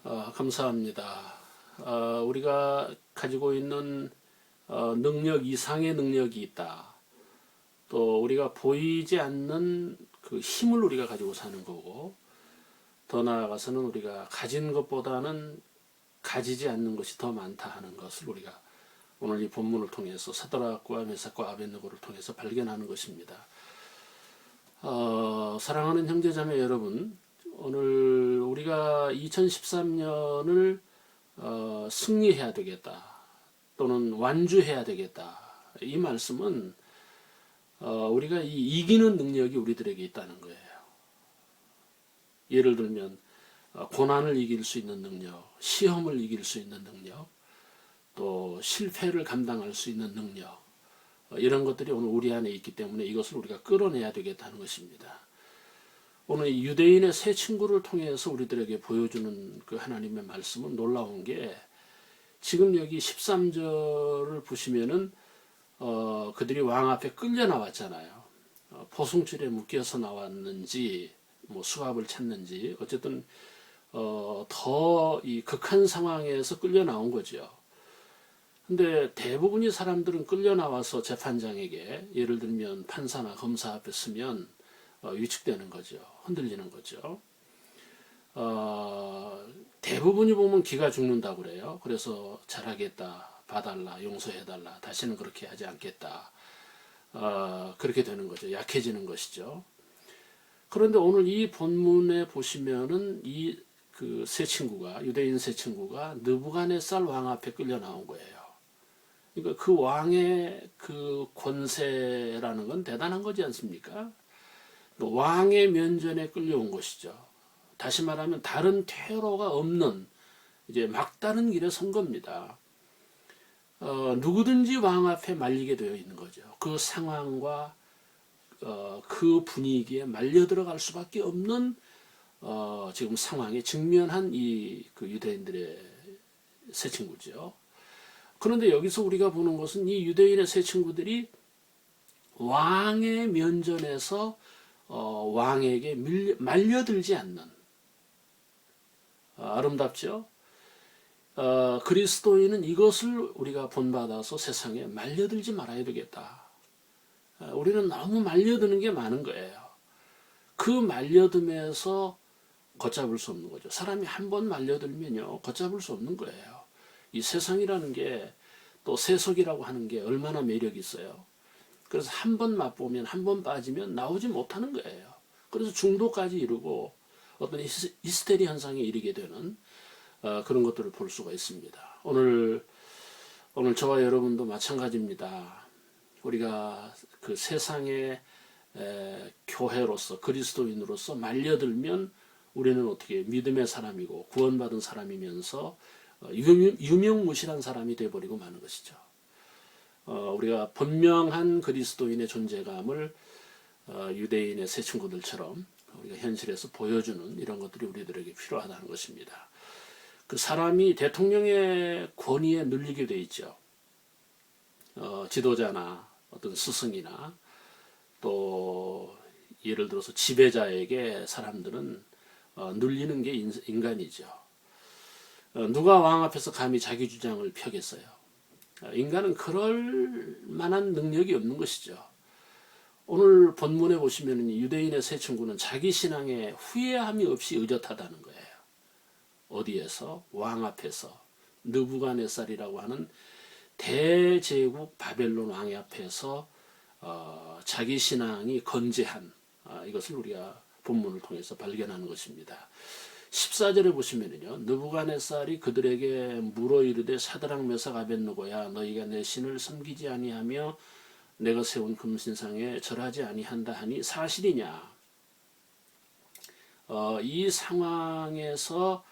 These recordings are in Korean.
감사합니다. 우리가 가지고 있는 능력 이상의 능력이 있다. 또 우리가 보이지 않는 그 힘을 우리가 가지고 사는 거고, 더 나아가서는 우리가 가진 것보다는 가지지 않는 것이 더 많다 하는 것을 우리가 오늘 이 본문을 통해서 사드락과 메삭과 아벳느고를 통해서 발견하는 것입니다. 사랑하는 형제자매 여러분, 오늘 우리가 2013년을 승리해야 되겠다 또는 완주해야 되겠다, 이 말씀은 우리가 이기는 능력이 우리들에게 있다는 거예요. 예를 들면 고난을 이길 수 있는 능력, 시험을 이길 수 있는 능력, 또 실패를 감당할 수 있는 능력, 이런 것들이 오늘 우리 안에 있기 때문에 이것을 우리가 끌어내야 되겠다는 것입니다. 오늘 이 유대인의 세 친구를 통해서 우리들에게 보여주는 그 하나님의 말씀은 놀라운 게, 지금 여기 13절을 보시면은 그들이 왕 앞에 끌려 나왔잖아요. 포승줄에 묶여서 나왔는지 뭐 수갑을 찼는지 어쨌든 더 이 극한 상황에서 끌려 나온 거죠. 근데 대부분의 사람들은 끌려 나와서 재판장에게, 예를 들면 판사나 검사 앞에 서면 위축되는 거죠. 흔들리는 거죠. 대부분이 보면 기가 죽는다고 그래요. 그래서 잘하겠다, 봐달라, 용서해달라, 다시는 그렇게 하지 않겠다, 그렇게 되는 거죠. 약해지는 것이죠. 그런데 오늘 이 본문에 보시면은 이 그 세 친구가, 유대인 세 친구가 느부갓네살 왕 앞에 끌려 나온 거예요. 그러니까 그 왕의 그 권세라는 건 대단한 거지 않습니까? 왕의 면전에 끌려온 것이죠. 다시 말하면 다른 퇴로가 없는 이제 막다른 길에 선 겁니다. 누구든지 왕 앞에 말리게 되어 있는 거죠. 그 상황과 그 분위기에 말려 들어갈 수밖에 없는 지금 상황에 직면한 이 그 유대인들의 세 친구죠. 그런데 여기서 우리가 보는 것은 이 유대인의 세 친구들이 왕의 면전에서 왕에게 말려들지 않는, 아름답죠? 그리스도인은 이것을 우리가 본받아서 세상에 말려들지 말아야 되겠다. 우리는 너무 말려드는 게 많은 거예요. 그 말려듦에서 걷잡을 수 없는 거죠. 사람이 한 번 말려들면요, 걷잡을 수 없는 거예요. 이 세상이라는 게, 또 세속이라고 하는 게 얼마나 매력이 있어요. 그래서 한 번 맛보면, 한 번 빠지면 나오지 못하는 거예요. 그래서 중독까지 이루고 어떤 히스테리 현상에 이르게 되는 그런 것들을 볼 수가 있습니다. 오늘 저와 여러분도 마찬가지입니다. 우리가 그 세상의 교회로서, 그리스도인으로서 말려들면 우리는 어떻게 믿음의 사람이고 구원받은 사람이면서 유명무실한 사람이 되어버리고 마는 것이죠. 우리가 분명한 그리스도인의 존재감을 유대인의 세 친구들처럼 우리가 현실에서 보여주는 이런 것들이 우리들에게 필요하다는 것입니다. 그 사람이 대통령의 권위에 눌리게 돼 있죠. 지도자나 어떤 스승이나 또 예를 들어서 지배자에게 사람들은 눌리는 게 인간이죠. 누가 왕 앞에서 감히 자기 주장을 펴겠어요? 인간은 그럴 만한 능력이 없는 것이죠. 오늘 본문에 보시면 유대인의 세 친구는 자기 신앙에 후회함이 없이 의젓하다는 거예요. 어디에서? 왕 앞에서. 느부갓네살이라고 하는 대제국 바벨론 왕 앞에서 자기 신앙이 건재한, 이것을 우리가 본문을 통해서 발견하는 것입니다. 14절에 보시면요, 느부갓네살이 그들에게 물어 이르되 사드락 메삭 아벳느고야, 너희가 내 신을 섬기지 아니하며 내가 세운 금신상에 절하지 아니한다 하니 사실이냐? 이 상황에서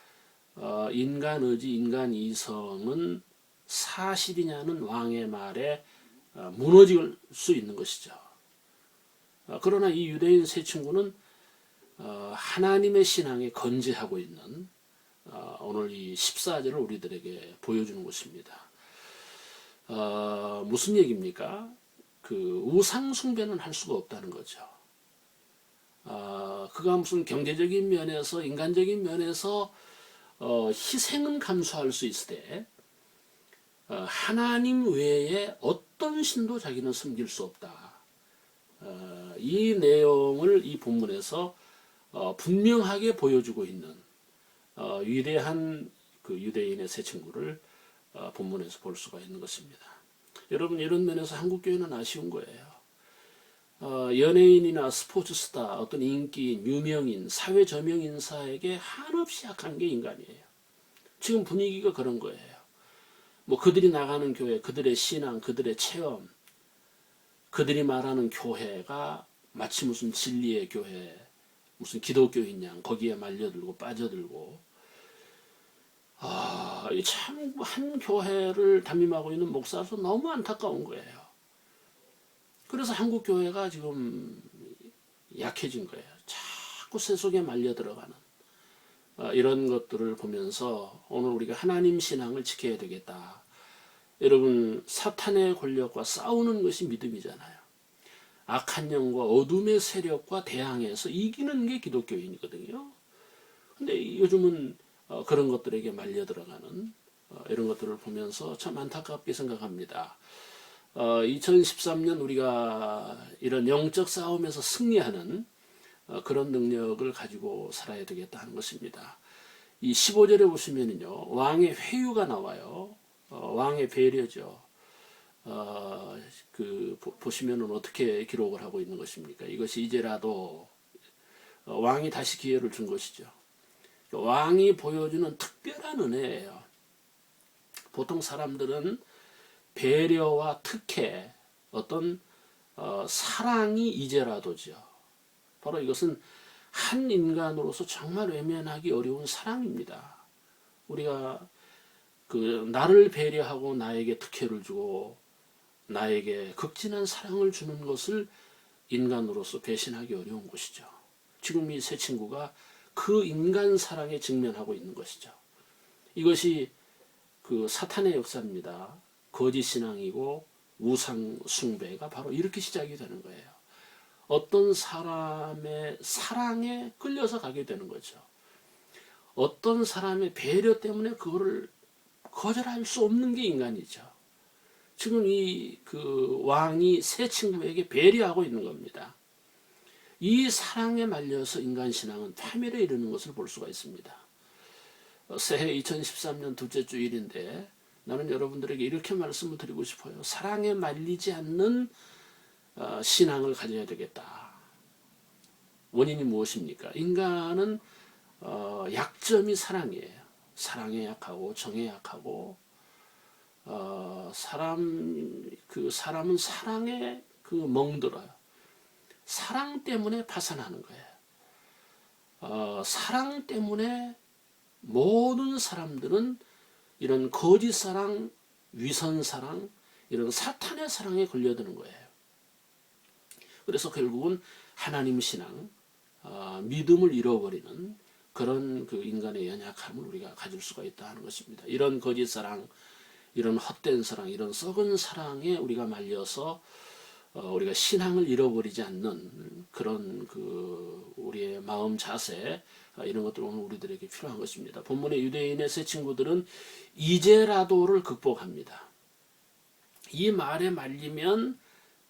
인간 의지, 인간 이성은 사실이냐는 왕의 말에 무너질 수 있는 것이죠. 그러나 이 유대인 세 친구는 하나님의 신앙에 건재하고 있는 오늘 이 14절을 우리들에게 보여주는 것입니다. 무슨 얘기입니까? 그 우상 숭배는 할 수가 없다는 거죠. 그가 무슨 경제적인 면에서, 인간적인 면에서 희생은 감수할 수 있으되 하나님 외에 어떤 신도 자기는 섬길 수 없다. 이 내용을 이 본문에서 분명하게 보여주고 있는 위대한 그 유대인의 세 친구를 본문에서 볼 수가 있는 것입니다. 여러분, 이런 면에서 한국교회는 아쉬운 거예요. 연예인이나 스포츠스타, 어떤 인기인, 유명인, 사회 저명 인사에게 한없이 약한 게 인간이에요. 지금 분위기가 그런 거예요. 뭐 그들이 나가는 교회, 그들의 신앙, 그들의 체험, 그들이 말하는 교회가 마치 무슨 진리의 교회, 무슨 기독교인 양 거기에 말려들고 빠져들고, 참 한 교회를 담임하고 있는 목사로서 너무 안타까운 거예요. 그래서 한국 교회가 지금 약해진 거예요. 자꾸 세속에 말려 들어가는 이런 것들을 보면서 오늘 우리가 하나님 신앙을 지켜야 되겠다. 여러분, 사탄의 권력과 싸우는 것이 믿음이잖아요. 악한 영과 어둠의 세력과 대항해서 이기는 게 기독교인이거든요. 근데 요즘은 그런 것들에게 말려 들어가는 이런 것들을 보면서 참 안타깝게 생각합니다. 2013년 우리가 이런 영적 싸움에서 승리하는 그런 능력을 가지고 살아야 되겠다 하는 것입니다. 이 15절에 보시면은요, 왕의 회유가 나와요. 왕의 배려죠. 보시면은 어떻게 기록을 하고 있는 것입니까? 이것이 이제라도 왕이 다시 기회를 준 것이죠. 왕이 보여주는 특별한 은혜예요. 보통 사람들은 배려와 특혜, 어떤 사랑이 이제라도죠. 바로 이것은 한 인간으로서 정말 외면하기 어려운 사랑입니다. 우리가 나를 배려하고 나에게 특혜를 주고 나에게 극진한 사랑을 주는 것을 인간으로서 배신하기 어려운 것이죠. 지금 이 세 친구가 그 인간 사랑에 직면하고 있는 것이죠. 이것이 그 사탄의 역사입니다. 거짓 신앙이고 우상 숭배가 바로 이렇게 시작이 되는 거예요. 어떤 사람의 사랑에 끌려서 가게 되는 거죠. 어떤 사람의 배려 때문에 그거를 거절할 수 없는 게 인간이죠. 지금 그 왕이 세 친구에게 배려하고 있는 겁니다. 이 사랑에 말려서 인간 신앙은 파멸에 이르는 것을 볼 수가 있습니다. 새해 2013년 둘째 주일인데 나는 여러분들에게 이렇게 말씀을 드리고 싶어요. 사랑에 말리지 않는 신앙을 가져야 되겠다. 원인이 무엇입니까? 인간은 약점이 사랑이에요. 사랑에 약하고 정에 약하고 사람은 사랑에 멍들어요. 사랑 때문에 파산하는 거예요. 사랑 때문에 모든 사람들은 이런 거짓 사랑, 위선 사랑, 이런 사탄의 사랑에 걸려드는 거예요. 그래서 결국은 하나님 신앙, 믿음을 잃어버리는 그런 그 인간의 연약함을 우리가 가질 수가 있다 하는 것입니다. 이런 거짓 사랑, 이런 헛된 사랑, 이런 썩은 사랑에 우리가 말려서 우리가 신앙을 잃어버리지 않는 그런 우리의 마음 자세, 이런 것들 오늘 우리들에게 필요한 것입니다. 본문의 유대인의 세 친구들은 이제라도를 극복합니다. 이 말에 말리면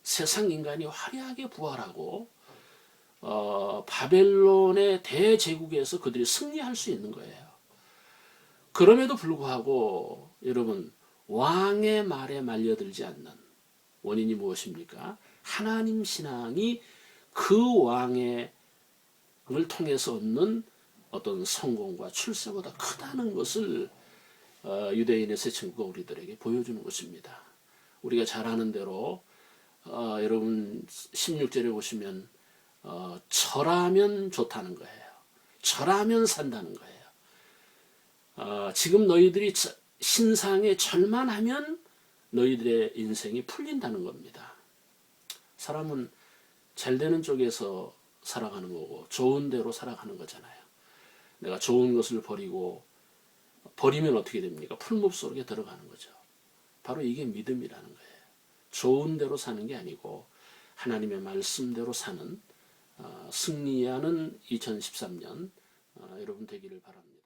세상 인간이 화려하게 부활하고 바벨론의 대제국에서 그들이 승리할 수 있는 거예요. 그럼에도 불구하고 여러분, 왕의 말에 말려들지 않는 원인이 무엇입니까? 하나님 신앙이 그 왕을 통해서 얻는 어떤 성공과 출세보다 크다는 것을 유대인의 세 친구가 우리들에게 보여주는 것입니다. 우리가 잘 아는 대로 여러분 16절에 보시면 절하면 좋다는 거예요. 절하면 산다는 거예요. 지금 너희들이 신상에 절만하면 너희들의 인생이 풀린다는 겁니다. 사람은 잘 되는 쪽에서 살아가는 거고 좋은 대로 살아가는 거잖아요. 내가 좋은 것을 버리면 어떻게 됩니까? 풀숲 속에 들어가는 거죠. 바로 이게 믿음이라는 거예요. 좋은 대로 사는 게 아니고 하나님의 말씀대로 사는 승리하는 2013년 여러분 되기를 바랍니다.